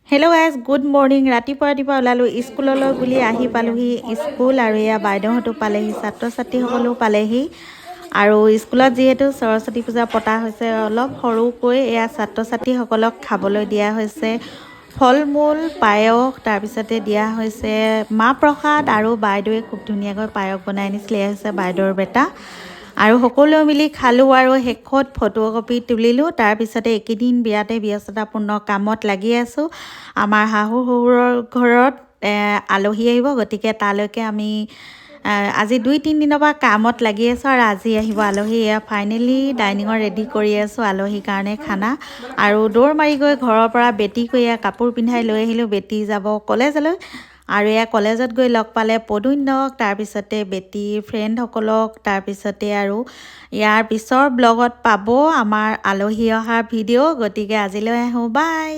Hello' guys good morning. ৰাতিপুৱা ওলালোঁ স্কুললৈ বুলি আহি পালোহি স্কুল আৰু এয়া বাইদেউহঁতো পালেহি, ছাত্ৰ ছাত্ৰীসকলেও পালেহি। আৰু স্কুলত যিহেতু সৰস্বতী পূজা পতা হৈছে, অলপ সৰুকৈ এয়া ছাত্ৰ ছাত্ৰীসকলক খাবলৈ দিয়া হৈছে ফল মূল, পায়স, তাৰপিছতে দিয়া হৈছে মাহ প্ৰসাদ। আৰু বাইদেৱে খুব ধুনীয়াকৈ পায়স বনাই আনিছিলে, এয়া হৈছে বাইদেউৰ বেটা। আৰু সকলোৱে মিলি খালোঁ আৰু শেষত ফটোকপি তুলিলোঁ। তাৰপিছতে এইকেইদিন বিৰাটে ব্যস্ততাপূৰ্ণ কামত লাগি আছোঁ। আমাৰ শাহু শহুৰৰ ঘৰত আলহী আহিব, গতিকে তালৈকে আমি আজি 2-3 দিনৰ পৰা কামত লাগি আছোঁ আৰু আজি আহিব আলহী। এয়া ফাইনেলি ডাইনিঙত ৰেডি কৰি আছোঁ আলহীৰ কাৰণে খানা। আৰু দৌৰ মাৰি গৈ ঘৰৰ পৰা বেটীক এয়া কাপোৰ পিন্ধাই লৈ আহিলোঁ। বেটী যাব কলেজলৈ আৰু এয়া কলেজত গৈ লগ পালে পদুন্যক, তাৰপিছতে বেটীৰ ফ্ৰেণ্ডসকলক। তাৰপিছতে আৰু ইয়াৰ পিছৰ ব্লগত পাব আমাৰ আলহী অহাৰ ভিডিঅ'। গতিকে আজিলৈ আহোঁ, বাই।